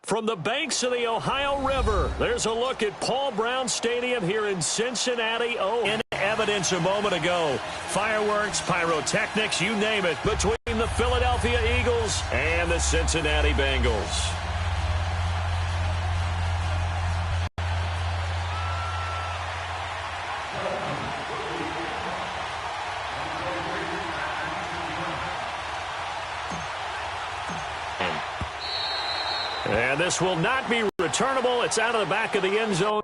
From the banks of the Ohio River, there's a look at Paul Brown Stadium here in Cincinnati. In evidence a moment ago. Fireworks, pyrotechnics, you name it, between the Philadelphia Eagles and the Cincinnati Bengals. And this will not be returnable. It's out of the back of the end zone.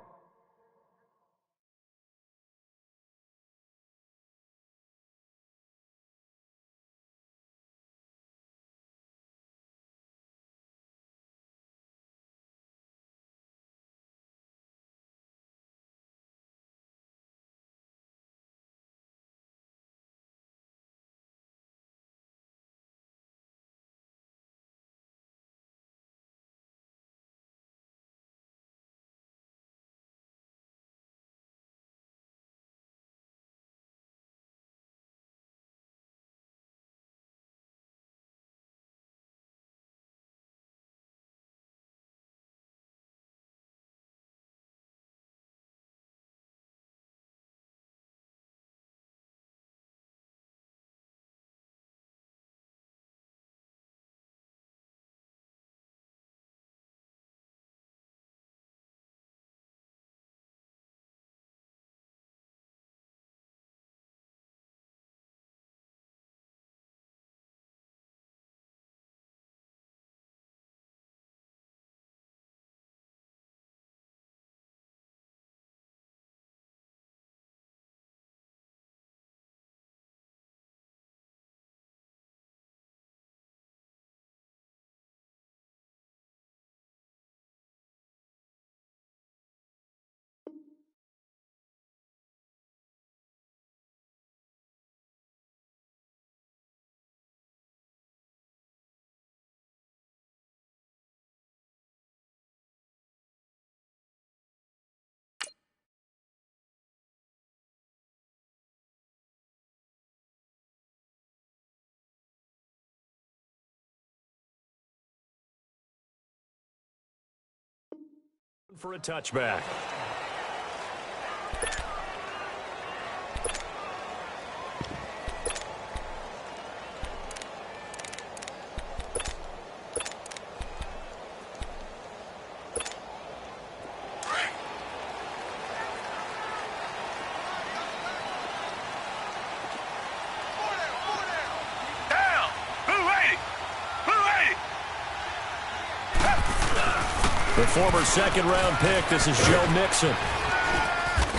For a touchback. The former second-round pick, this is Joe Mixon.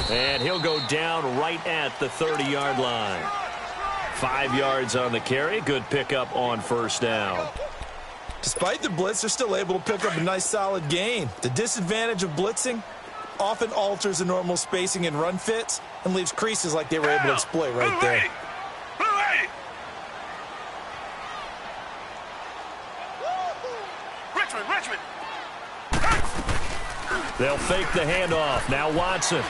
And he'll go down right at the 30-yard line. 5 yards on the carry. Good pickup on first down. Despite the blitz, they're still able to pick up a nice, solid gain. The disadvantage of blitzing often alters the normal spacing and run fits and leaves creases like they were able to exploit right there. They'll fake the handoff. Now Watson.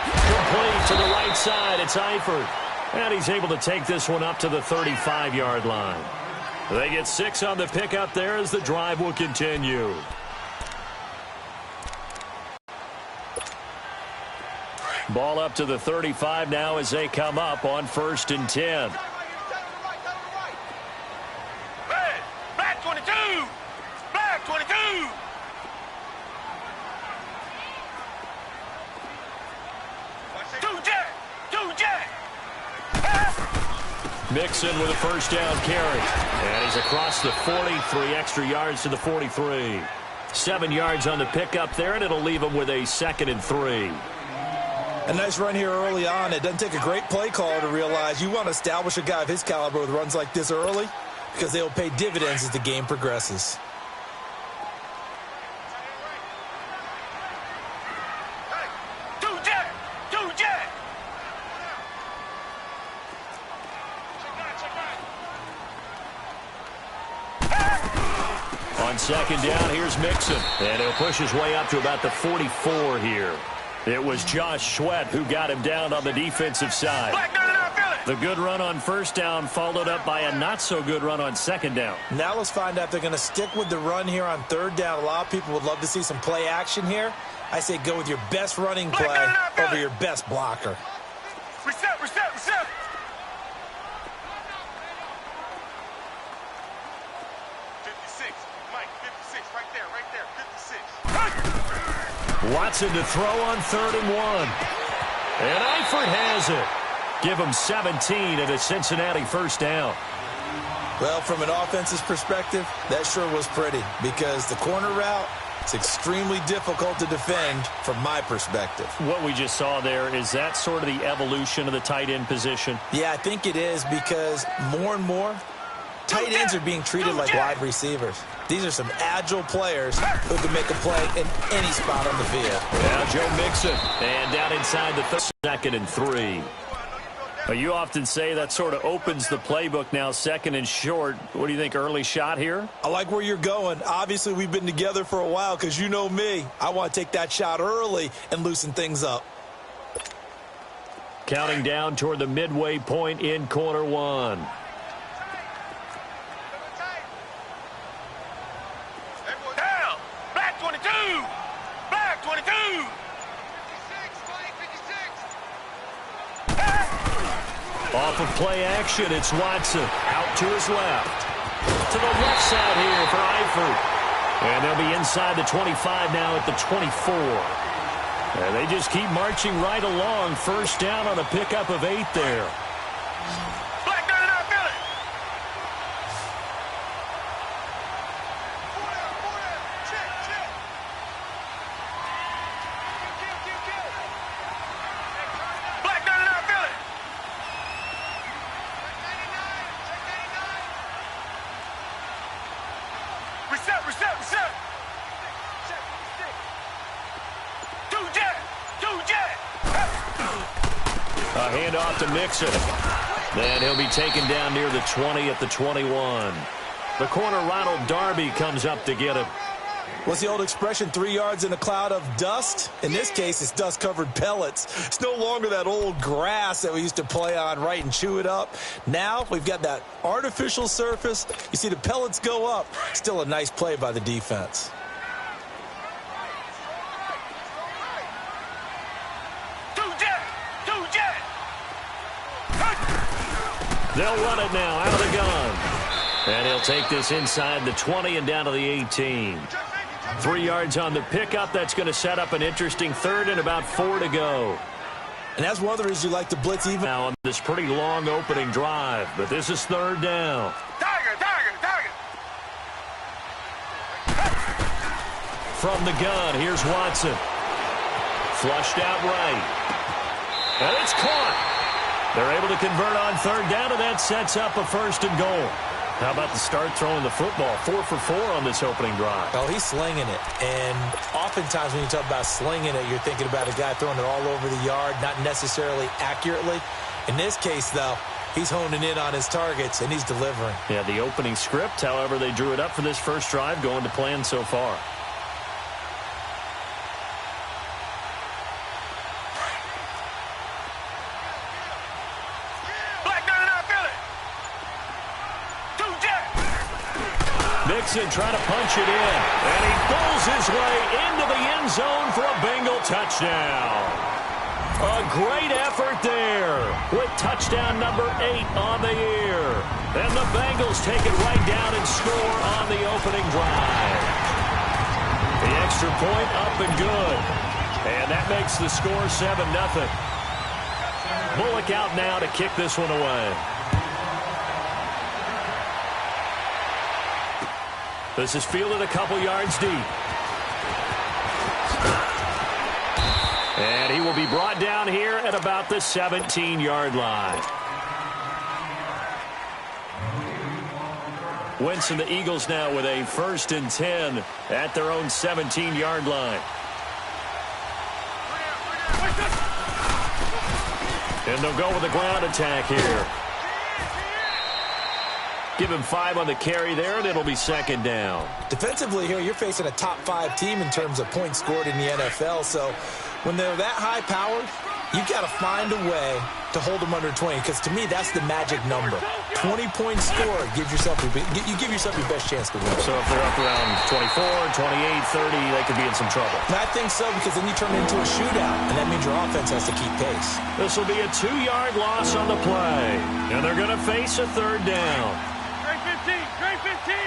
Complete to the right side. It's Eifert. And he's able to take this one up to the 35-yard line. They get 6 on the pickup there as the drive will continue. Ball up to the 35 now as they come up on 1st and 10. Back 22! Back 22! Mixon with a first down carry. And he's across the 40, 3 extra yards to the 43. 7 yards on the pickup there, and it'll leave him with a 2nd and 3. A nice run here early on. It doesn't take a great play caller to realize you want to establish a guy of his caliber with runs like this early because they will pay dividends as the game progresses. On 2nd down, here's Mixon. And he'll push his way up to about the 44 here. It was Josh Sweat who got him down on the defensive side. The good run on first down followed up by a not-so-good run on second down. Now let's find out if they're going to stick with the run here on third down. A lot of people would love to see some play action here. I say go with your best running play over your best blocker. Reset, reset, reset. Watson to throw on 3rd and 1. And Eifert has it. Give him 17 and a Cincinnati first down. Well, from an offense's perspective, that sure was pretty because the corner route is extremely difficult to defend from my perspective. What we just saw there, is that sort of the evolution of the tight end position? Yeah, I think it is because more and more tight ends are being treated like wide receivers. These are some agile players who can make a play in any spot on the field. Now Joe Mixon, and down inside the 2nd and 3. You often say that sort of opens the playbook now, 2nd and short. What do you think, early shot here? I like where you're going. Obviously, we've been together for a while because you know me. I want to take that shot early and loosen things up. Counting down toward the midway point in quarter 1. Down. Black 22. Black 22. Off of play action, it's Watson. Out to his left. To the left side here for Eifert. And they'll be inside the 25 now at the 24. And they just keep marching right along. First down on a pickup of 8 there. Black 99 Philly. Black 99 Philly. Reset, reset, reset. Two jet. A handoff to Mixon. Then he'll be taken down near the 20 at the 21. The corner, Ronald Darby, comes up to get him. What's the old expression, 3 yards in a cloud of dust? In this case, it's dust-covered pellets. It's no longer that old grass that we used to play on, right, and chew it up. Now we've got that artificial surface. You see the pellets go up. Still a nice play by the defense. They'll run it now out of the gun. And he'll take this inside the 20 and down to the 18. 3 yards on the pickup. That's going to set up an interesting 3rd and about 4 to go. And that's one of the reasons you like to blitz even Now on this pretty long opening drive. But this is 3rd down. Tiger. From the gun, here's Watson. Flushed out right. And it's caught. They're able to convert on 3rd down, and that sets up a 1st and goal. How about the start throwing the football? 4 for 4 on this opening drive. Oh, he's slinging it. And oftentimes when you talk about slinging it, you're thinking about a guy throwing it all over the yard, not necessarily accurately. In this case, though, he's honing in on his targets, and he's delivering. Yeah, the opening script, however, they drew it up for this first drive, going to plan so far. Mixon trying to punch it in. And he pulls his way into the end zone for a Bengal touchdown. A great effort there with touchdown number 8 on the year. And the Bengals take it right down and score on the opening drive. The extra point up and good. And that makes the score 7-0. Bullock out now to kick this one away. This is fielded a couple yards deep. And he will be brought down here at about the 17-yard line. Wentz and the Eagles now with a 1st and 10 at their own 17-yard line. And they'll go with the ground attack here. Give him 5 on the carry there, and it'll be 2nd down. Defensively here, you're facing a top 5 team in terms of points scored in the NFL. So when they're that high-powered, you've got to find a way to hold them under 20, because to me, that's the magic number. 20-point score, you give yourself your best chance to win. So if they're up around 24, 28, 30, they could be in some trouble. And I think so, because then you turn it into a shootout, and that means your offense has to keep pace. This will be a 2-yard loss on the play, and they're going to face a third down. Straight 15, straight 15.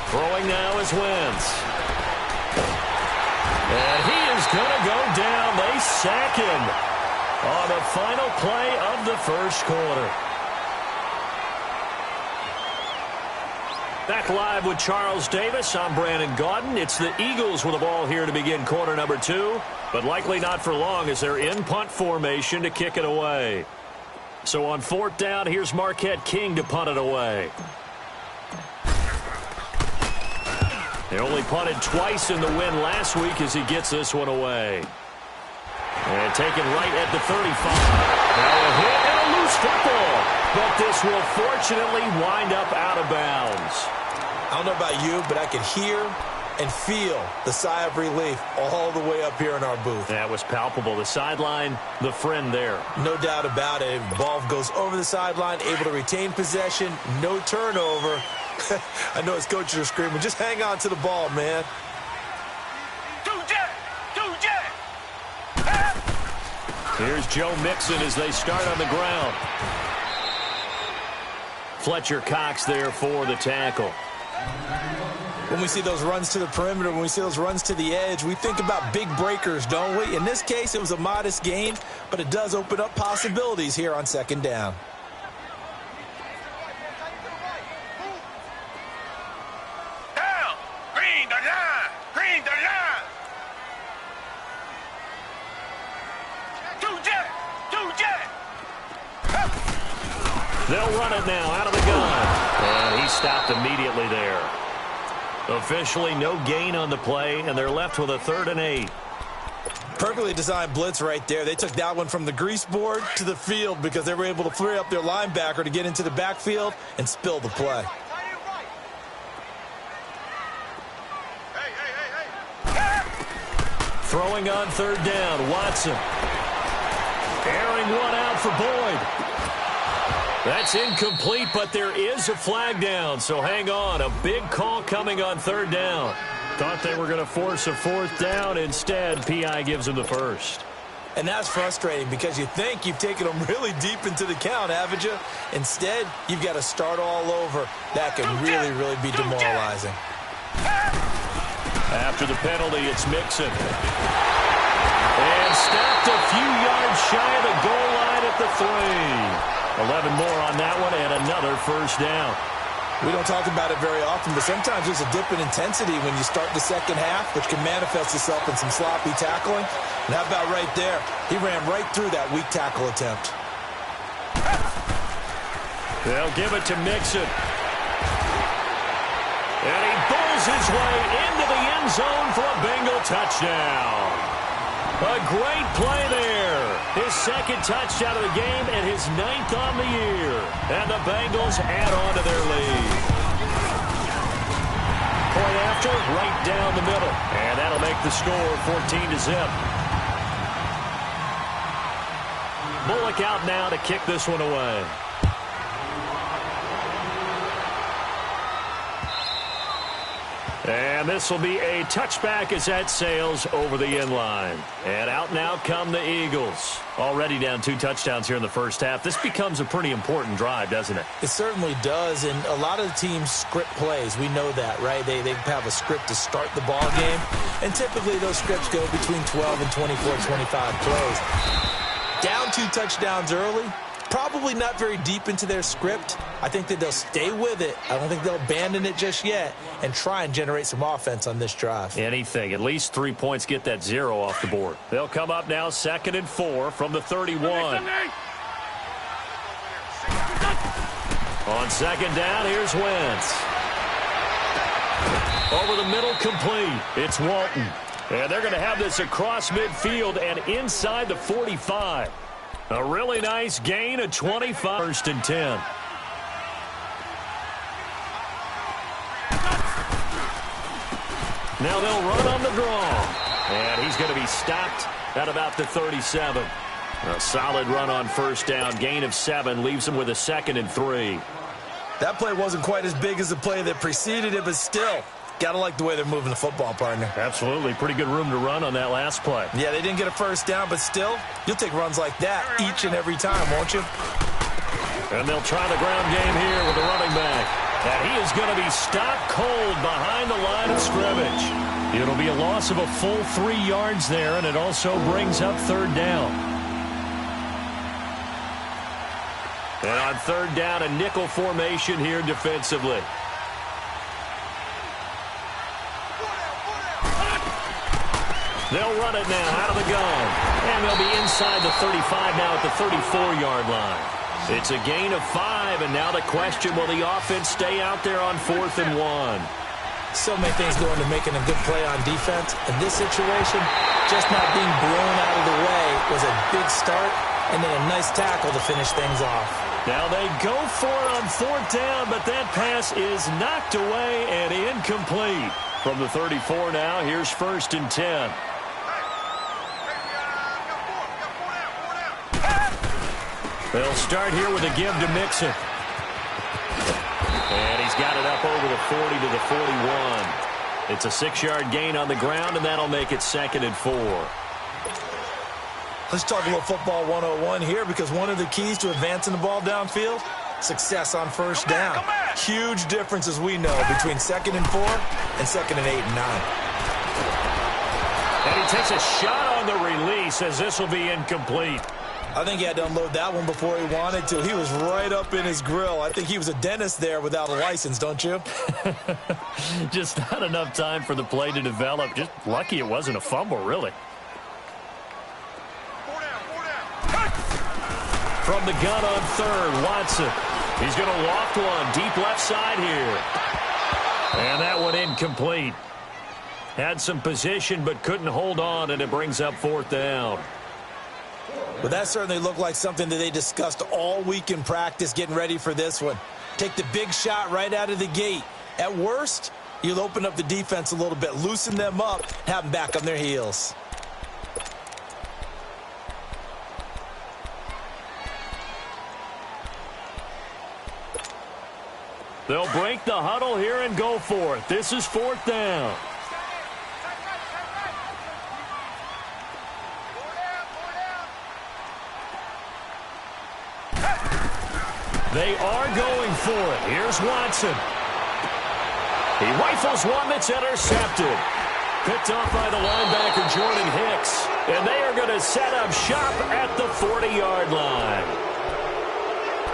Throwing now is Wentz. And he is going to go down. They sack him on the final play of the first quarter. Back live with Charles Davis. I'm Brandon Gaudin. It's the Eagles with the ball here to begin quarter number 2, but likely not for long as they're in punt formation to kick it away. So on 4th down, here's Marquette King to punt it away. They only punted twice in the win last week as he gets this one away. And taken right at the 35. Now a hit and a loose football. But this will fortunately wind up out of bounds. I don't know about you, but I could hear and feel the sigh of relief all the way up here in our booth. That was palpable. The sideline, the friend there. No doubt about it. The ball goes over the sideline, able to retain possession, no turnover. I know his coaches are screaming, just hang on to the ball, man. Two jet. Here's Joe Mixon as they start on the ground. Fletcher Cox there for the tackle. When we see those runs to the perimeter, when we see those runs to the edge, we think about big breakers, don't we? In this case, it was a modest gain, but it does open up possibilities here on 2nd down. Down. Green the line. Green the line. Two jet. They'll run it now out of the gun. And he stopped immediately there. Officially no gain on the play, and they're left with a 3rd and 8. Perfectly designed blitz right there. They took that one from the grease board to the field because they were able to free up their linebacker to get into the backfield and spill the play. Throwing on 3rd down, Watson. Airing one out for Boyd. That's incomplete, but there is a flag down, so hang on. A big call coming on 3rd down. Thought they were going to force a 4th down. Instead, P.I. gives them the first. And that's frustrating because you think you've taken them really deep into the count, haven't you? Instead, you've got to start all over. That can really, really be demoralizing. After the penalty, it's Mixon. And stopped a few yards shy of the goal line at the 3. 11 more on that one and another first down. We don't talk about it very often, but sometimes there's a dip in intensity when you start the second half, which can manifest itself in some sloppy tackling. And how about right there? He ran right through that weak tackle attempt. They'll give it to Mixon. And he bowls his way into the end zone for a Bengal touchdown. A great play there. His 2nd touchdown of the game and his 9th on the year. And the Bengals add on to their lead. Point after, right down the middle. And that'll make the score 14-0. Bullock out now to kick this one away. And this will be a touchback as that sails over the end line. And out now come the Eagles. Already down 2 touchdowns here in the first half. This becomes a pretty important drive, doesn't it? It certainly does, and a lot of the teams script plays. We know that, right? They have a script to start the ball game, and typically those scripts go between 12 and 24, 25 plays. Down 2 touchdowns early. Probably not very deep into their script. I think that they'll stay with it. I don't think they'll abandon it just yet and try and generate some offense on this drive. Anything. At least 3 points get that 0 off the board. They'll come up now 2nd and 4 from the 31. On 2nd down, here's Wentz. Over the middle, complete. It's Walton. And they're going to have this across midfield and inside the 45. A really nice gain of 25. 1st and 10. Now they'll run on the draw. And he's going to be stopped at about the 37. A solid run on first down. Gain of 7 leaves him with a 2nd and 3. That play wasn't quite as big as the play that preceded it, but still, got to like the way they're moving the football, partner. Absolutely. Pretty good room to run on that last play. Yeah, they didn't get a first down, but still, you'll take runs like that each and every time, won't you? And they'll try the ground game here with the running back. And he is going to be stopped cold behind the line of scrimmage. It'll be a loss of a full 3 yards there, and it also brings up 3rd down. And on 3rd down, a nickel formation here defensively. They'll run it now out of the gun. And they'll be inside the 35 now at the 34-yard line. It's a gain of 5, and now the question, will the offense stay out there on 4th and 1? So many things go into making a good play on defense. In this situation, just not being blown out of the way was a big start, and then a nice tackle to finish things off. Now they go for it on 4th down, but that pass is knocked away and incomplete. From the 34 now, here's 1st and 10. They'll start here with a give to Mixon. And he's got it up over the 40 to the 41. It's a 6-yard gain on the ground, and that'll make it 2nd and 4. Let's talk a little football 101 here, because one of the keys to advancing the ball downfield, success on first down. Huge difference, as we know, between 2nd and 4 and 2nd and 8 and 9. And he takes a shot on the release as this will be incomplete. I think he had to unload that one before he wanted to. He was right up in his grill. I think he was a dentist there without a license, don't you? Just not enough time for the play to develop. Just lucky it wasn't a fumble, really. From the gun on 3rd, Watson. He's going to loft one deep left side here. And that one incomplete. Had some position but couldn't hold on, and it brings up 4th down. But that certainly looked like something that they discussed all week in practice getting ready for this one. Take the big shot right out of the gate. At worst, you'll open up the defense a little bit, loosen them up, have them back on their heels. They'll break the huddle here and go for it. This is 4th down. They are going for it. Here's Watson. He rifles one that's intercepted. Picked off by the linebacker, Jordan Hicks. And they are going to set up shop at the 40-yard line.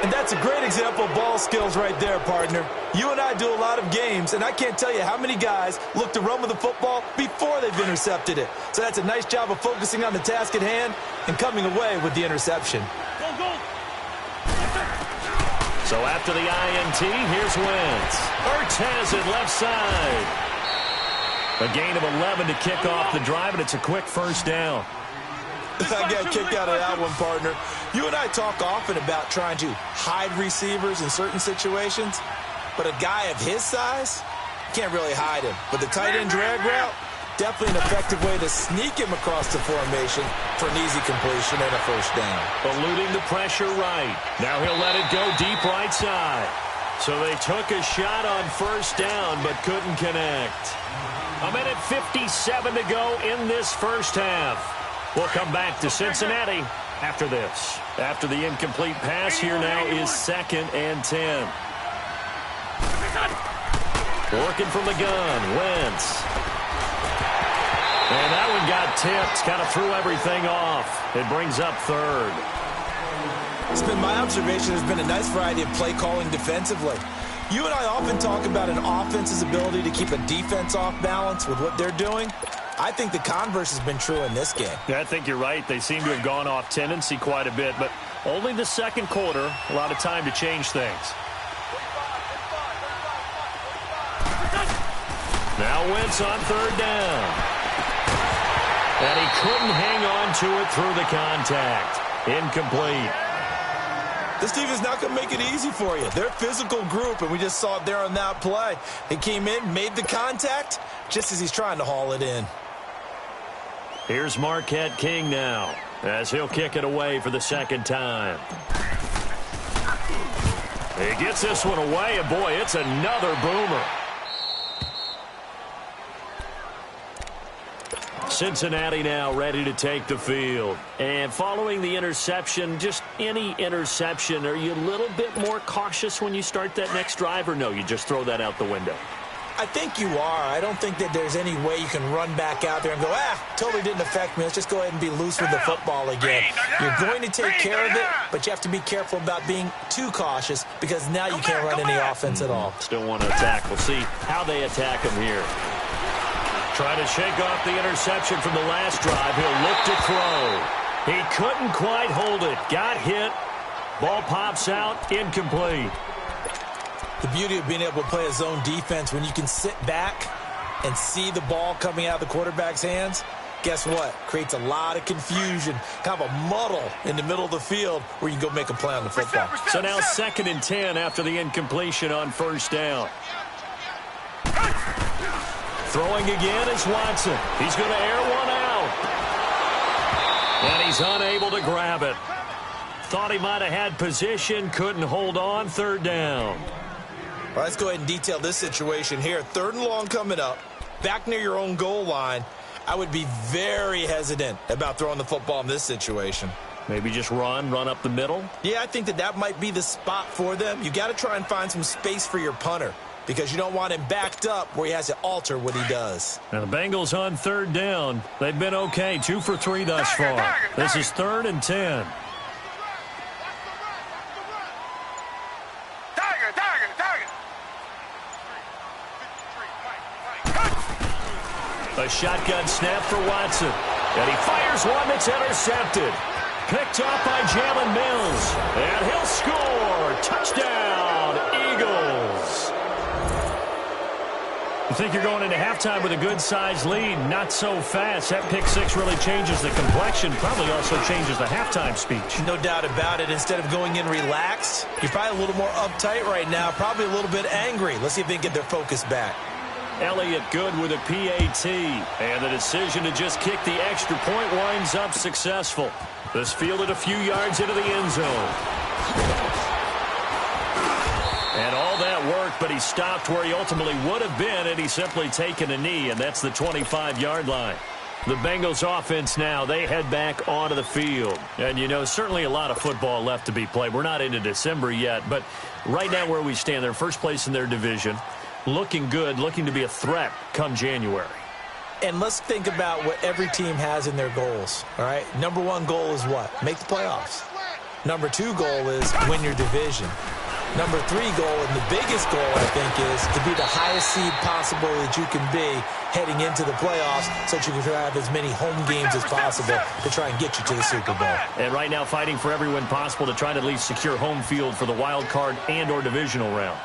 And that's a great example of ball skills right there, partner. You and I do a lot of games, and I can't tell you how many guys look to run with the football before they've intercepted it. So that's a nice job of focusing on the task at hand and coming away with the interception. So after the INT, here's Wentz. Ertz has it left side. A gain of 11 to kick off the drive, and it's a quick first down. I got kicked out of that one, partner. You and I talk often about trying to hide receivers in certain situations, but a guy of his size, can't really hide him. But the tight end drag route, definitely an effective way to sneak him across the formation for an easy completion and a first down. Eluding the pressure right. Now he'll let it go deep right side. So they took a shot on first down but couldn't connect. A minute 57 to go in this first half. We'll come back to Cincinnati after this. After the incomplete pass, here now is 2nd and 10. Working from the gun, Wentz. And that one got tipped, kind of threw everything off. It brings up 3rd. It's been my observation there's been a nice variety of play calling defensively. You and I often talk about an offense's ability to keep a defense off balance with what they're doing. I think the converse has been true in this game. Yeah, I think you're right. They seem to have gone off tendency quite a bit, but only the second quarter, a lot of time to change things. Now Wentz on 3rd down. And he couldn't hang on to it through the contact. Incomplete. This defense is not going to make it easy for you. They're a physical group, and we just saw it there on that play. They came in, made the contact, just as he's trying to haul it in. Here's Marquette King now, as he'll kick it away for the second time. He gets this one away, and boy, it's another boomer. Cincinnati now ready to take the field. And following the interception, just any interception, are you a little bit more cautious when you start that next drive, or no, you just throw that out the window? I think you are. I don't think that there's any way you can run back out there and go, totally didn't affect me. Let's just go ahead and be loose with the football again. You're going to take care of it, but you have to be careful about being too cautious because now you can't run any offense at all. Still want to attack. We'll see how they attack him here. Trying to shake off the interception from the last drive. He'll look to throw. He couldn't quite hold it. Got hit. Ball pops out. Incomplete. The beauty of being able to play a zone defense when you can sit back and see the ball coming out of the quarterback's hands, guess what? Creates a lot of confusion, kind of a muddle in the middle of the field where you can go make a play on the football. So now 2nd and 10 after the incompletion on first down. Throwing again is Watson. He's going to air one out. And he's unable to grab it. Thought he might have had position, couldn't hold on, 3rd down. Well, let's go ahead and detail this situation here. 3rd and long coming up, back near your own goal line. I would be very hesitant about throwing the football in this situation. Maybe just run up the middle? Yeah, I think that might be the spot for them. You got to try and find some space for your punter because you don't want him backed up where he has to alter what he does. Now the Bengals on 3rd down. They've been okay, 2 for 3 thus far. This is 3rd and 10. A shotgun snap for Watson. And he fires one that's intercepted. Picked off by Jalen Mills. And he'll score. Touchdown, Eagles. You think you're going into halftime with a good-sized lead. Not so fast. That pick six really changes the complexion. Probably also changes the halftime speech. No doubt about it. Instead of going in relaxed, you're probably a little more uptight right now. Probably a little bit angry. Let's see if they can get their focus back. Elliott good with a PAT. And the decision to just kick the extra point winds up successful. This fielded a few yards into the end zone. And all that worked, but he stopped where he ultimately would have been had he simply taken a knee, and that's the 25-yard line. The Bengals offense now, they head back onto the field. And, you know, certainly a lot of football left to be played. We're not into December yet, but right now where we stand, they're first place in their division. Looking good, looking to be a threat come January. And let's think about what every team has in their goals, all right? Number one goal is what? Make the playoffs. Number two goal is win your division. Number three goal, and the biggest goal, I think, is to be the highest seed possible that you can be heading into the playoffs so that you can have as many home games as possible to try and get you to the Super Bowl. And right now fighting for every win possible to try to at least secure home field for the wild card and or divisional round.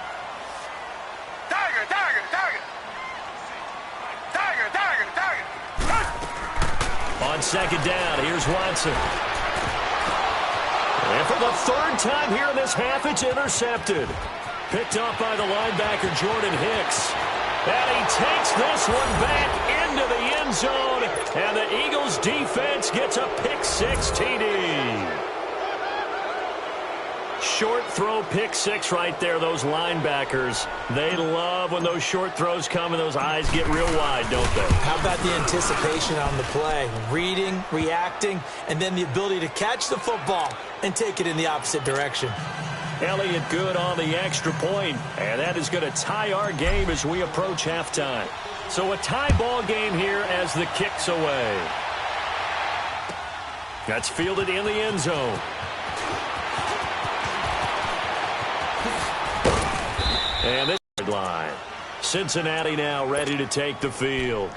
On second down, here's Watson. And for the third time here in this half, it's intercepted. Picked up by the linebacker, Jordan Hicks. And he takes this one back into the end zone. And the Eagles defense gets a pick six TD. Short throw pick six right there. Those linebackers, they love when those short throws come and those eyes get real wide, don't they? How about the anticipation on the play? Reading, reacting, and then the ability to catch the football and take it in the opposite direction. Elliott good on the extra point, and that is going to tie our game as we approach halftime. So a tie ball game here as the kick's away. That's fielded in the end zone. And this line. Cincinnati now ready to take the field.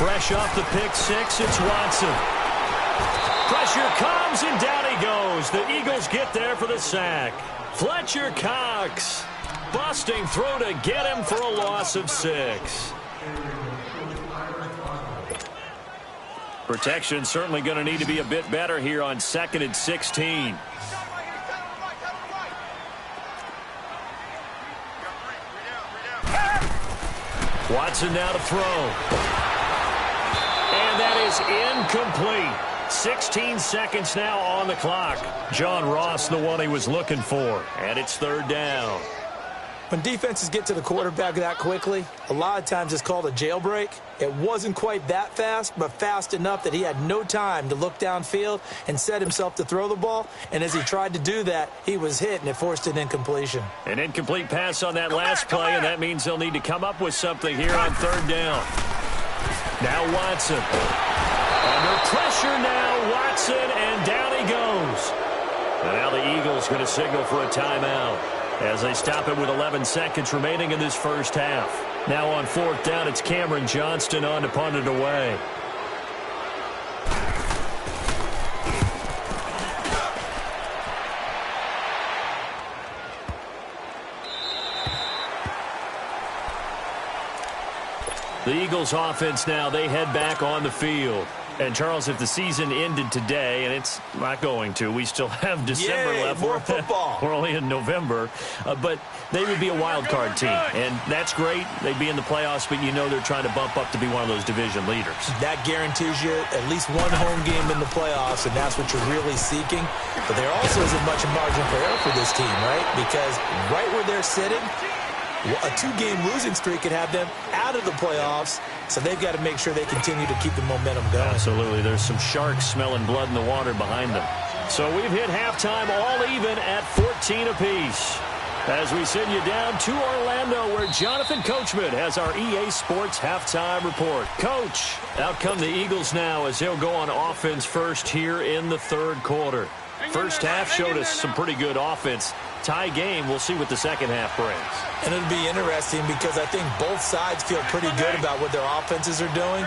Fresh off the pick six, it's Watson. Pressure comes, and down he goes. The Eagles get there for the sack. Fletcher Cox, busting through to get him for a loss of 6. Protection certainly going to need to be a bit better here on 2nd and 16. Watson now to throw. And that is incomplete. 16 seconds now on the clock. John Ross, the one he was looking for. And it's 3rd down. When defenses get to the quarterback that quickly, a lot of times it's called a jailbreak. It wasn't quite that fast, but fast enough that he had no time to look downfield and set himself to throw the ball. And as he tried to do that, he was hit, and it forced an incompletion. An incomplete pass on that last play, and that means they'll need to come up with something here on 3rd down. Now Watson. Under pressure now, Watson, and down he goes. And now the Eagles going to signal for a timeout as they stop it with 11 seconds remaining in this first half. Now on 4th down, it's Cameron Johnston on to punt it away. The Eagles offense now, they head back on the field. And, Charles, if the season ended today, and it's not going to, we still have December left. More football. We're only in November. But they would be a wild card team. And that's great. They'd be in the playoffs, but you know they're trying to bump up to be one of those division leaders. That guarantees you at least one home game in the playoffs, and that's what you're really seeking. But there also isn't much margin for error for this team, right? Because right where they're sitting, a 2-game losing streak could have them out of the playoffs, so they've got to make sure they continue to keep the momentum going. Absolutely. There's some sharks smelling blood in the water behind them. So we've hit halftime all even at 14 apiece. As we send you down to Orlando, where Jonathan Coachman has our EA Sports halftime report. Coach, out come the Eagles now as they'll go on offense first here in the 3rd quarter. First half showed us some pretty good offense. Tie game, we'll see what the second half brings. And it'll be interesting because I think both sides feel pretty good about what their offenses are doing.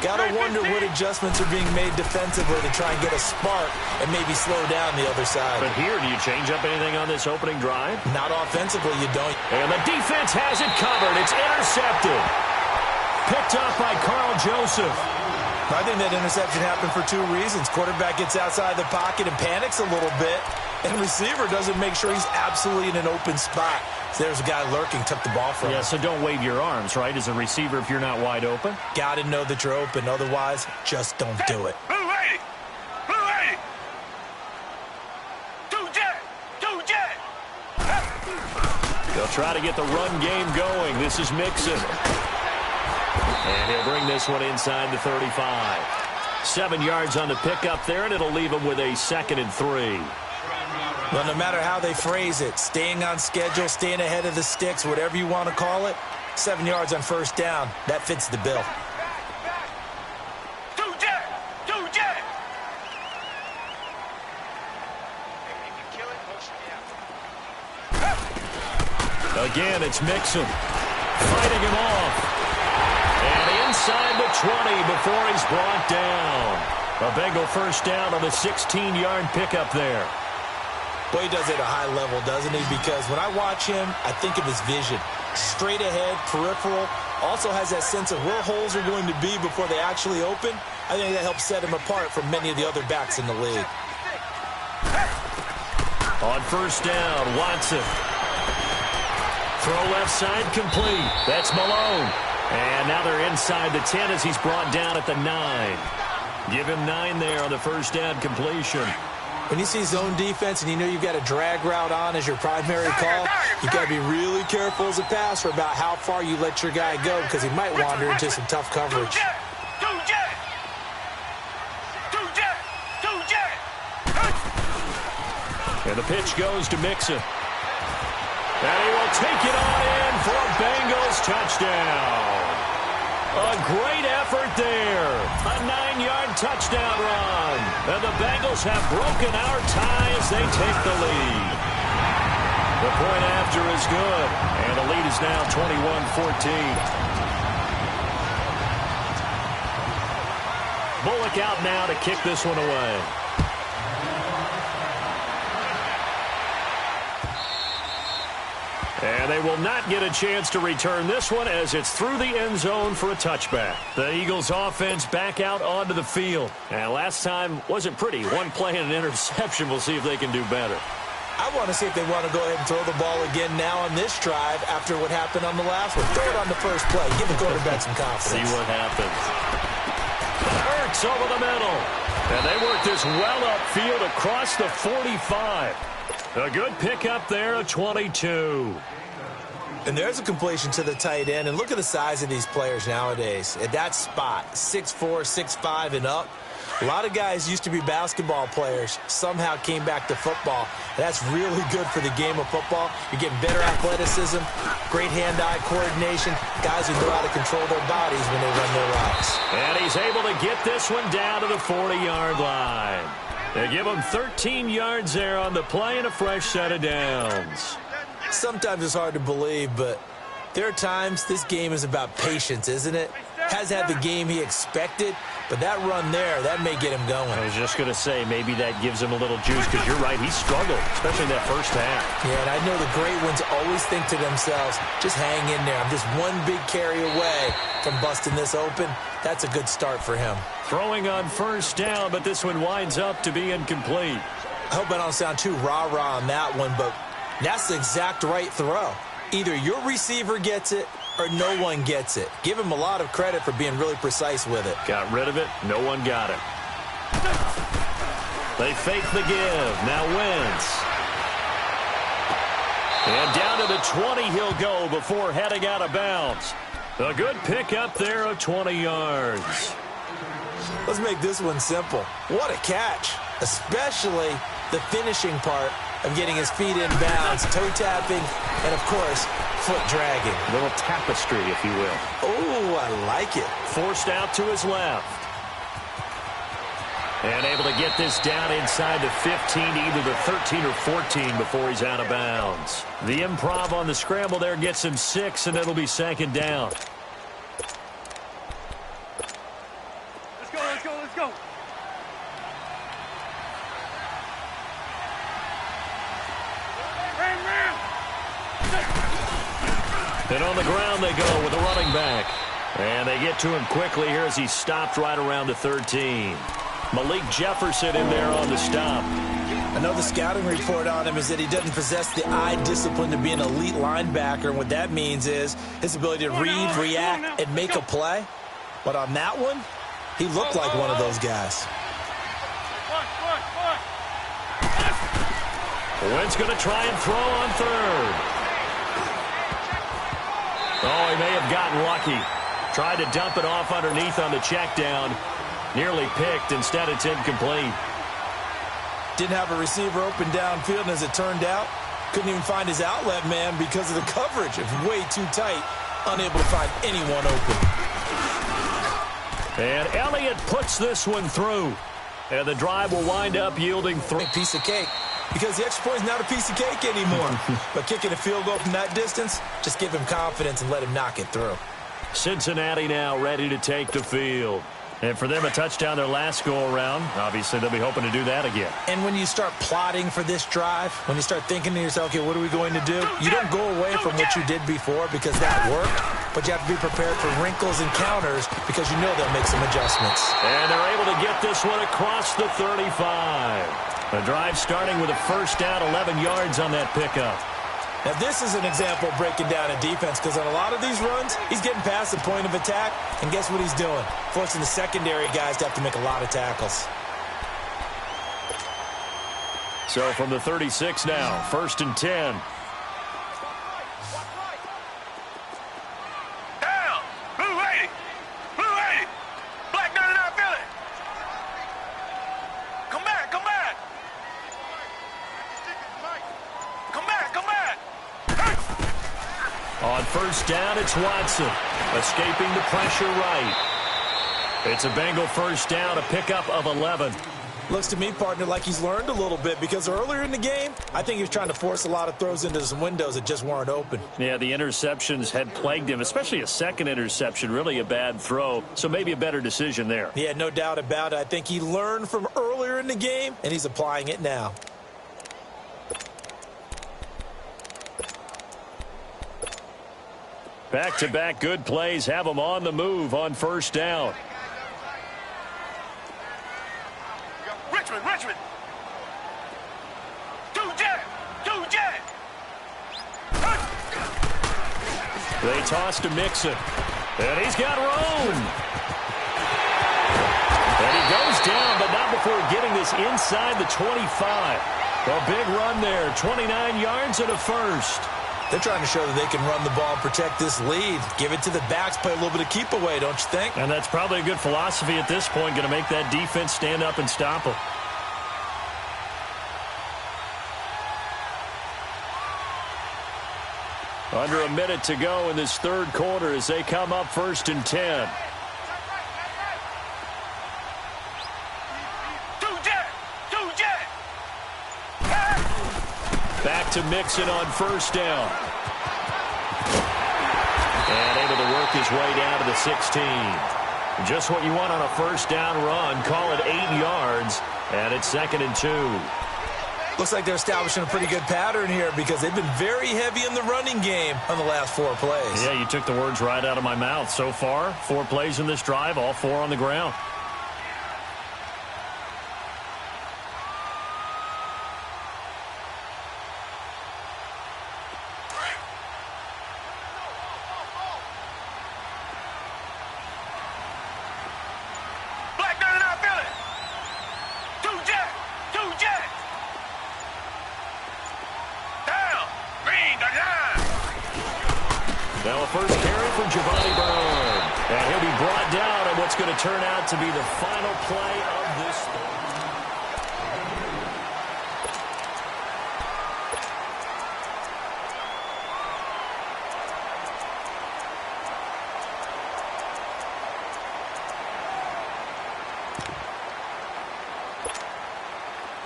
Got to wonder what adjustments are being made defensively to try and get a spark and maybe slow down the other side. But here, do you change up anything on this opening drive? Not offensively, you don't. And the defense has it covered. It's intercepted. Picked up by Carl Joseph. I think that interception happened for 2 reasons. Quarterback gets outside the pocket and panics a little bit, and receiver doesn't make sure he's absolutely in an open spot. So there's a guy lurking, took the ball from him. Yeah, so don't wave your arms, right, as a receiver if you're not wide open? Got to know that you're open. Otherwise, just don't do it. Blue lady! Blue lady! 2-jet! 2-jet! They'll try to get the run game going. This is Mixon. And he'll bring this one inside the 35. 7 yards on the pickup there, and it'll leave him with a 2nd and 3. Well, no matter how they phrase it, staying on schedule, staying ahead of the sticks, whatever you want to call it, 7 yards on 1st down, that fits the bill. 2-jet! 2-jet! Again, it's Mixon fighting him off. And inside the 20 before he's brought down. A Bengal first down on the 16-yard pickup there. Boy, he does it at a high level, doesn't he? Because when I watch him, I think of his vision. Straight ahead, peripheral. Also has that sense of where holes are going to be before they actually open. I think that helps set him apart from many of the other backs in the league. On first down, Watson. Throw left side complete. That's Malone. And now they're inside the 10 as he's brought down at the 9. Give him 9 there on the first down completion. When you see zone defense and you know you've got a drag route on as your primary call, you've got to be really careful as a passer about how far you let your guy go because he might wander into some tough coverage. And the pitch goes to Mixon. And he will take it on in for a Bengals touchdown. A great effort there. A 9-yard touchdown run. And the Bengals have broken our tie as they take the lead. The point after is good. And the lead is now 21-14. Bullock out now to kick this one away. And they will not get a chance to return this one as it's through the end zone for a touchback. The Eagles offense back out onto the field. And last time wasn't pretty. One play and an interception. We'll see if they can do better. I want to see if they want to go ahead and throw the ball again now on this drive after what happened on the last one. Throw it on the first play. Give the quarterback some confidence. See what happens. Hurts over the middle. And they work this well upfield across the 45. A good pickup there at 22. And there's a completion to the tight end. And look at the size of these players nowadays. At that spot, 6'4", 6'5", and up. A lot of guys used to be basketball players, somehow came back to football. And that's really good for the game of football. You're getting better athleticism, great hand-eye coordination, guys who know how to control their bodies when they run their routes. And he's able to get this one down to the 40-yard line. They give him 13 yards there on the play and a fresh set of downs. Sometimes it's hard to believe, but there are times this game is about patience, isn't it? Has had the game he expected, but that run there, that may get him going. I was just going to say, maybe that gives him a little juice, because you're right, he struggled, especially in that first half. Yeah, and I know the great ones always think to themselves, just hang in there. I'm just one big carry away from busting this open. That's a good start for him. Throwing on first down, but this one winds up to be incomplete. I hope I don't sound too rah-rah on that one, but that's the exact right throw. Either your receiver gets it or no one gets it. Give him a lot of credit for being really precise with it. Got rid of it. No one got it. They fake the give. Now Wentz. And down to the 20 he'll go before heading out of bounds. A good pickup there of 20 yards. Let's make this one simple. What a catch, especially the finishing part of getting his feet in bounds, toe tapping, and of course, foot dragging. A little tapestry, if you will. Oh, I like it. Forced out to his left. And able to get this down inside the 15, either the 13 or 14 before he's out of bounds. The improv on the scramble there gets him 6, and it'll be second down. Let's go, let's go, let's go. And on the ground they go with the running back. And they get to him quickly here as he's stopped right around the 13. Malik Jefferson in there on the stop. I know the scouting report on him is that he doesn't possess the eye discipline to be an elite linebacker. And what that means is his ability to read, react, and make a play. But on that one, he looked like one of those guys. Wentz going to try and throw on third. Oh, he may have gotten lucky. Tried to dump it off underneath on the check down. Nearly picked. Instead, it's incomplete. Didn't have a receiver open downfield, and as it turned out, couldn't even find his outlet man because of the coverage. It was way too tight. Unable to find anyone open. And Elliott puts this one through. And the drive will wind up yielding 3. Piece of cake. Because the extra point is not a piece of cake anymore. But kicking a field goal from that distance, just give him confidence and let him knock it through. Cincinnati now ready to take the field. And for them, a touchdown their last go-around. Obviously, they'll be hoping to do that again. And when you start plotting for this drive, when you start thinking to yourself, okay, what are we going to do? You don't go away from what you did before because that worked. But you have to be prepared for wrinkles and counters because you know they'll make some adjustments. And they're able to get this one across the 35. The drive starting with a first down, 11 yards on that pickup. Now, this is an example of breaking down a defense because on a lot of these runs, he's getting past the point of attack, and guess what he's doing? Forcing the secondary guys to have to make a lot of tackles. So from the 36 now, 1st and 10. Down! Blue 80! Blue 80! Black 99 Philly! Come back, come back! Come back, come back! On first down, it's Watson. Escaping the pressure right. It's a Bengal first down, a pickup of 11. Looks to me, partner, like he's learned a little bit because earlier in the game, I think he was trying to force a lot of throws into some windows that just weren't open. Yeah, the interceptions had plagued him, especially a second interception, really a bad throw, so maybe a better decision there. Yeah, no doubt about it. I think he learned from earlier in the game, and he's applying it now. Back-to-back good plays have him on the move on first down. Richmond. Two jet. They toss to Mixon. And he's got room. And he goes down, but not before getting this inside the 25. A big run there, 29 yards and a first. They're trying to show that they can run the ball and protect this lead. Give it to the backs, play a little bit of keep away, don't you think? And that's probably a good philosophy at this point, going to make that defense stand up and stop them. Under a minute to go in this third quarter as they come up 1st and 10. Back to Mixon on first down. And able to work his way down to the 16. Just what you want on a first down run. Call it 8 yards. And it's 2nd and 2. Looks like they're establishing a pretty good pattern here because they've been very heavy in the running game on the last 4 plays. Yeah, you took the words right out of my mouth. So far, 4 plays in this drive, all 4 on the ground. Now a first carry for Giovanni Bernard. And he'll be brought down on what's going to turn out to be the final play of this.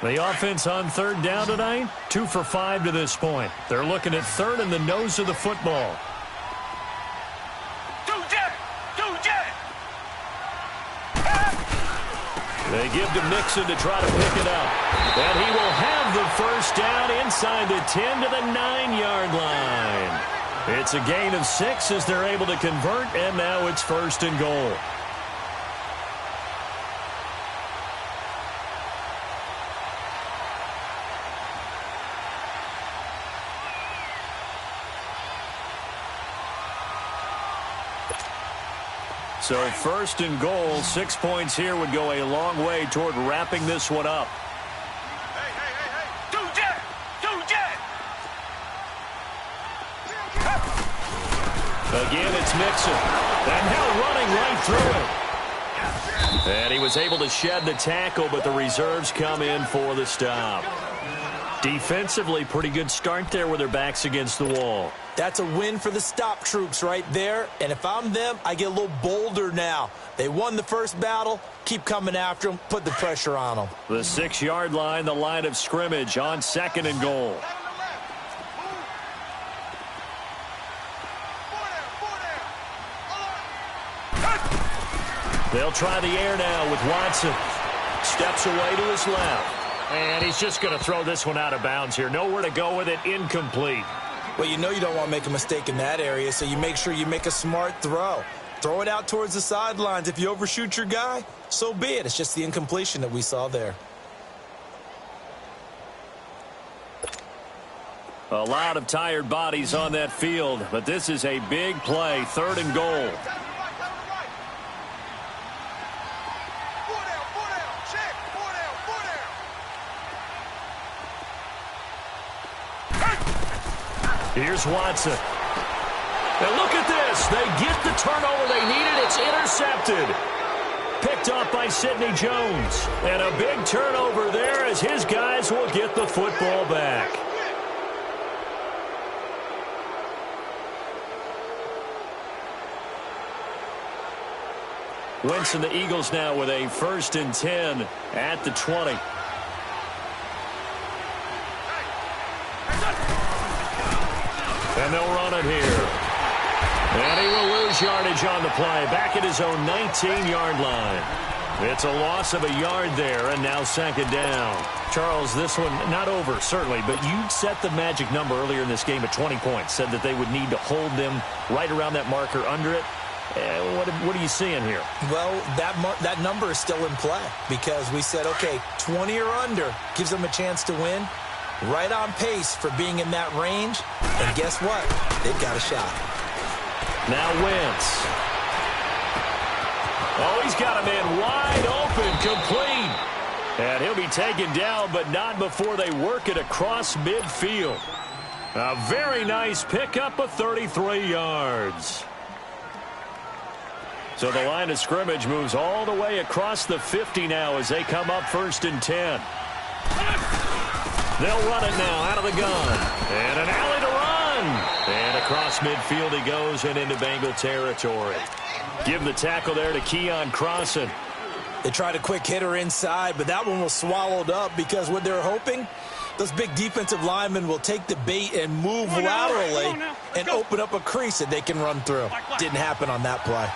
The offense on 3rd down tonight, 2 for 5 to this point. They're looking at 3rd and the nose of the football. They give to Mixon to try to pick it up. And he will have the first down inside the 10 to the 9-yard line. It's a gain of 6 as they're able to convert, and now it's 1st and goal. So 1st and goal, 6 points here would go a long way toward wrapping this one up. Hey. Two jet. Again, it's Mixon. And now running right through it. And he was able to shed the tackle, but the reserves come in for the stop. Defensively, pretty good start there with their backs against the wall. That's a win for the stop troops right there. And if I'm them, I get a little bolder now. They won the first battle. Keep coming after them. Put the pressure on them. The 6-yard line, the line of scrimmage on 2nd and goal. They'll try the air now with Watson. Steps away to his left. And he's just going to throw this one out of bounds here. Nowhere to go with it. Incomplete. Well, you know you don't want to make a mistake in that area, so you make sure you make a smart throw. Throw it out towards the sidelines. If you overshoot your guy, so be it. It's just the incompletion that we saw there. A lot of tired bodies on that field, but this is a big play. 3rd and goal. Here's Watson. And look at this. They get the turnover they needed. It's intercepted. Picked off by Sidney Jones. And a big turnover there as his guys will get the football back. Wentz and the Eagles now with a 1st and 10 at the 20. And they'll run it here. And he will lose yardage on the play. Back at his own 19-yard line. It's a loss of a yard there, and now 2nd down. Charles, this one not over, certainly, but you set the magic number earlier in this game at 20 points. Said that they would need to hold them right around that marker under it. What are you seeing here? Well, that number is still in play because we said, okay, 20 or under gives them a chance to win. Right on pace for being in that range. And guess what? They've got a shot. Now Wentz. Oh, he's got a man wide open, complete. And he'll be taken down, but not before they work it across midfield. A very nice pickup of 33 yards. So the line of scrimmage moves all the way across the 50 now as they come up 1st and 10. They'll run it now out of the gun. And an alley to run. And across midfield he goes and into Bengal territory. Give the tackle there to Keon Crossan. They tried a quick hitter inside, but that one was swallowed up because what they're hoping, those big defensive linemen will take the bait and move laterally and open up a crease that they can run through. Didn't happen on that play.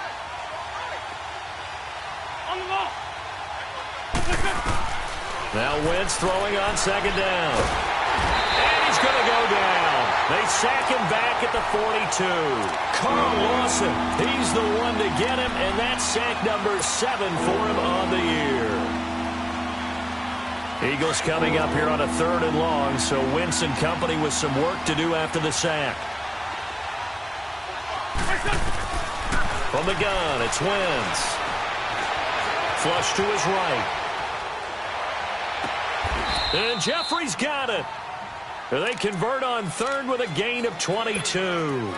Now Wentz throwing on 2nd down. And he's going to go down. They sack him back at the 42. Carl Lawson, he's the one to get him, and that's sack number 7 for him on the year. Eagles coming up here on a 3rd and long, so Wentz and company with some work to do after the sack. From the gun, it's Wentz. Flush to his right. And Jeffrey's got it. They convert on 3rd with a gain of 22.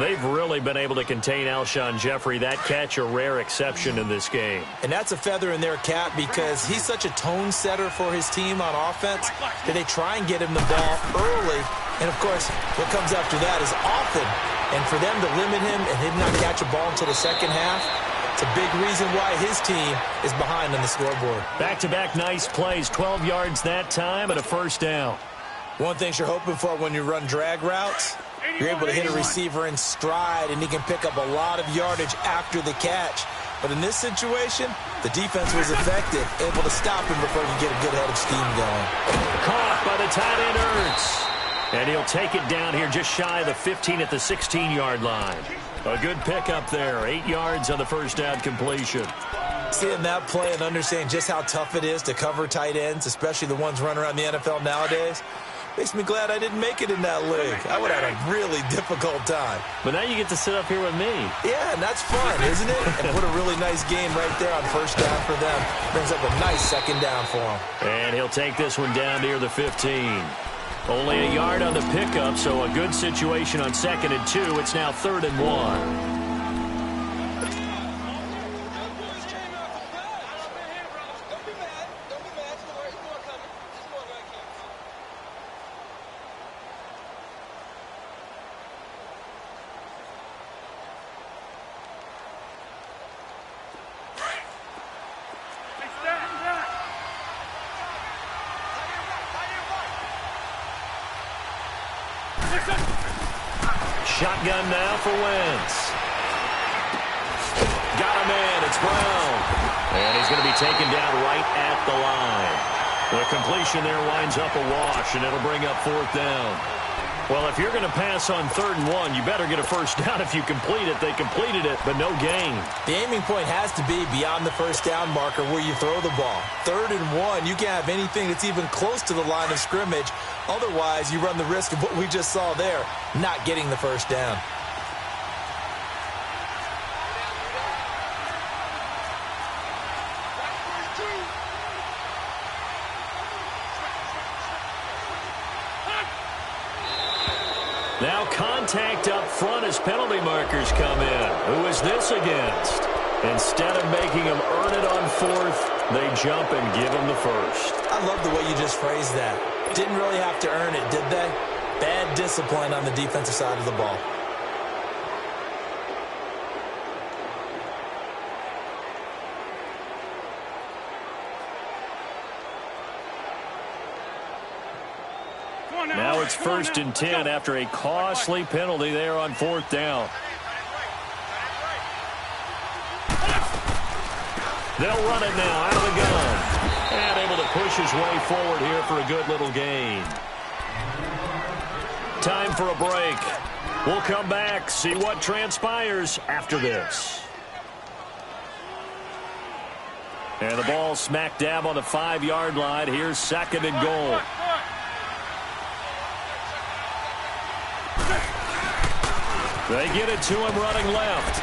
They've really been able to contain Alshon Jeffrey. That catch a rare exception in this game. And that's a feather in their cap because he's such a tone setter for his team on offense that they try and get him the ball early. And, of course, what comes after that is often. And for them to limit him and him not catch a ball until the second half, it's a big reason why his team is behind on the scoreboard. Back-to-back nice plays, 12 yards that time and a 1st down. One thing you're hoping for when you run drag routes, you're able to hit a receiver in stride, and he can pick up a lot of yardage after the catch. But in this situation, the defense was effective, able to stop him before he could get a good head of steam going. Caught by the tight end Ertz. And he'll take it down here just shy of the 15 at the 16-yard line. A good pickup there, 8 yards on the 1st down completion. Seeing that play and understanding just how tough it is to cover tight ends, especially the ones running around the NFL nowadays, makes me glad I didn't make it in that league. I would have had a really difficult time. But now you get to sit up here with me. Yeah, and that's fun, isn't it? And put a really nice game right there on 1st down for them. Brings up a nice 2nd down for him. And he'll take this one down near the 15. Only a yard on the pickup, so a good situation on 2nd and 2. It's now 3rd and 1. Shotgun now for Wentz. Got a man. It's Brown. And he's going to be taken down right at the line. The completion there winds up a wash, and it'll bring up 4th down. Well, if you're going to pass on 3rd and 1, you better get a 1st down if you complete it. They completed it, but no gain. The aiming point has to be beyond the 1st down marker where you throw the ball. 3rd and 1, you can't have anything that's even close to the line of scrimmage. Otherwise, you run the risk of what we just saw there, not getting the 1st down. Now contact up front as penalty markers come in. Who is this against? Instead of making him earn it on 4th, they jump and give him the 1st. I love the way you just phrased that. Didn't really have to earn it, did they? Bad discipline on the defensive side of the ball. Now it's 1st and 10 after a costly penalty there on 4th down. They'll run it now out of the gun. And able to push his way forward here for a good little gain. Time for a break. We'll come back, see what transpires after this. And the ball smack dab on the 5-yard line. Here's 2nd and goal. They get it to him running left.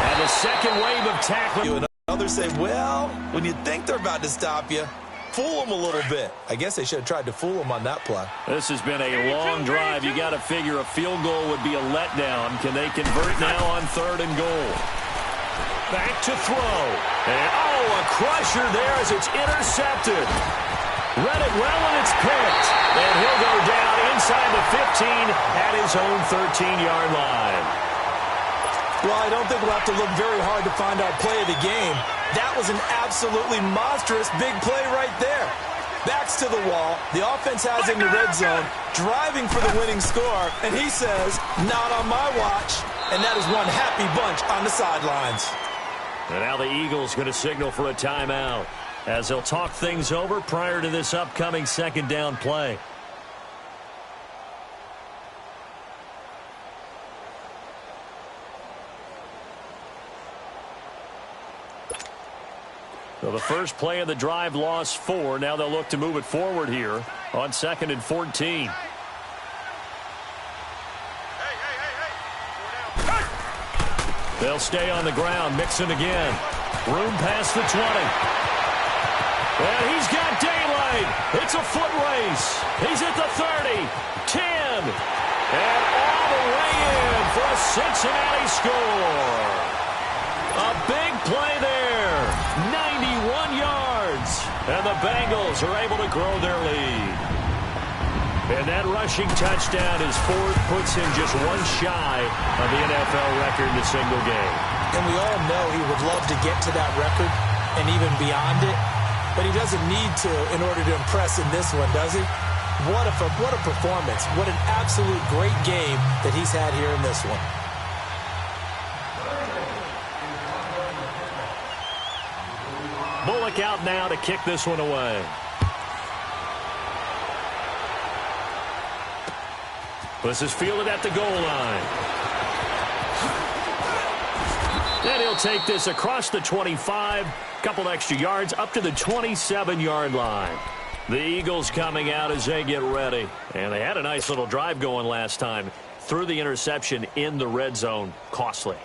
And the second wave of tackling. And others say, well, when you think they're about to stop you, fool them a little bit. I guess they should have tried to fool them on that play. This has been a long drive. You got to figure a field goal would be a letdown. Can they convert now on 3rd and goal? Back to throw. And, a crusher there as it's intercepted. Read it well, and it's picked. And he'll go down inside the 15 at his own 13-yard line. Well, I don't think we'll have to look very hard to find our play of the game. That was an absolutely monstrous big play right there. Backs to the wall. The offense has him in the red zone, driving for the winning score. And he says, not on my watch. And that is one happy bunch on the sidelines. And now the Eagles going to signal for a timeout as they'll talk things over prior to this upcoming 2nd down play. So the first play of the drive lost 4. Now they'll look to move it forward here on 2nd and 14. They'll stay on the ground. Mixon again. Room past the 20. And he's got daylight. It's a foot race. He's at the 30. 10. And all the way in for a Cincinnati score. A big play there. 91 yards. And the Bengals are able to grow their lead. And that rushing touchdown is 4th, puts him just one shy of the NFL record in a single game. And we all know he would love to get to that record and even beyond it, but he doesn't need to in order to impress in this one, does he? What a performance. What an absolute great game that he's had here in this one. Bullock out now to kick this one away. This is fielded at the goal line. And he'll take this across the 25, couple extra yards up to the 27-yard line. The Eagles coming out as they get ready. And they had a nice little drive going last time. Threw the interception in the red zone. Costly.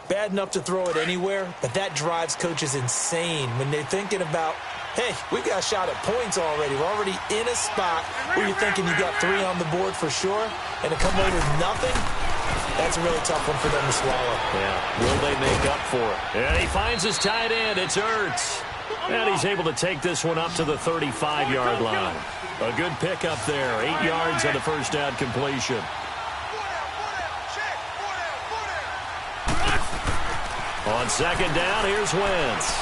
Bad enough to throw it anywhere, but that drives coaches insane when they're thinking about, hey, we've got a shot at points already. We're already in a spot where you're thinking you got 3 on the board for sure, and to come away with nothing, that's a really tough one for them to swallow. Yeah, will they make up for it? And he finds his tight end. It's Ertz. And he's able to take this one up to the 35-yard line. A good pickup there. 8 yards on the first down completion. On 2nd down, here's Wentz.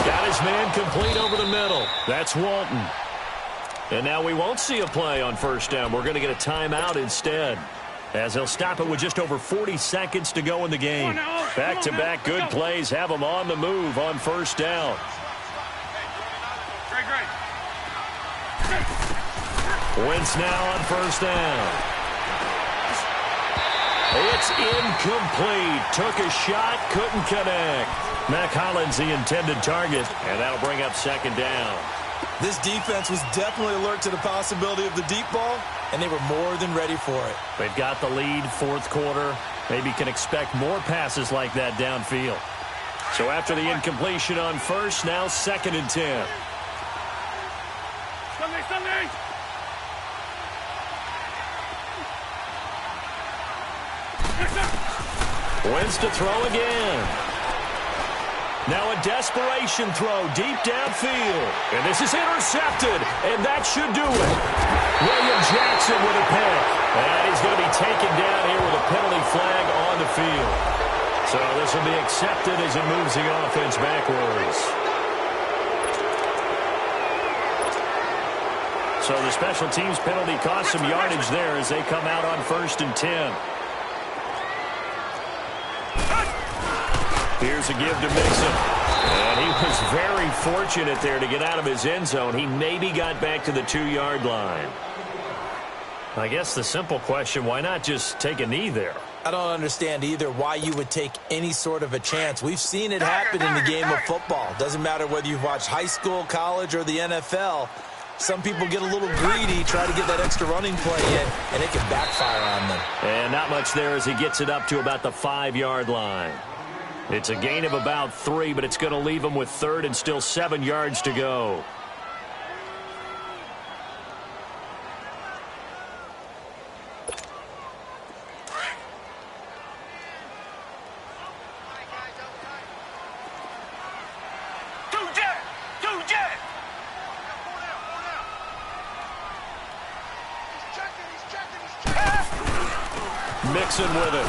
Got his man complete over the middle. That's Walton. And now we won't see a play on 1st down. We're going to get a timeout instead, as they'll stop it with just over 40 seconds to go in the game. Back-to-back good plays have them on the move on 1st down. Wentz now on 1st down. It's incomplete. Took a shot, couldn't connect. Mac Hollins the intended target, and that'll bring up 2nd down. This defense was definitely alert to the possibility of the deep ball, and they were more than ready for it. They've got the lead, 4th quarter. Maybe can expect more passes like that downfield. So after the incompletion on 1st, now 2nd and 10. Wentz to throw again. Now a desperation throw deep downfield. And this is intercepted. And that should do it. William Jackson with a pick. And he's going to be taken down here with a penalty flag on the field. So this will be accepted as it moves the offense backwards. So the special teams penalty cost some yardage there as they come out on 1st and 10. Here's a give to Mixon. And he was very fortunate there to get out of his end zone. He maybe got back to the 2-yard line. I guess the simple question, why not just take a knee there? I don't understand either why you would take any sort of a chance. We've seen it happen in the game of football. Doesn't matter whether you've watched high school, college, or the NFL. Some people get a little greedy, try to get that extra running play in, and it can backfire on them. And not much there as he gets it up to about the 5-yard line. It's a gain of about 3, but it's going to leave him with 3rd and still 7 yards to go. Mixon with it.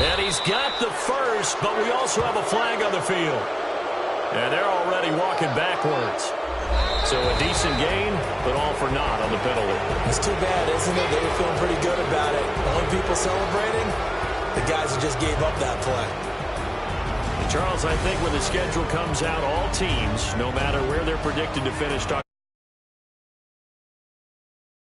And he's got the first, but we also have a flag on the field. And they're already walking backwards. So a decent gain, but all for naught on the penalty. It's too bad, isn't it? They were feeling pretty good about it. Only people celebrating, the guys who just gave up that play. Charles, I think when the schedule comes out, all teams, no matter where they're predicted to finish,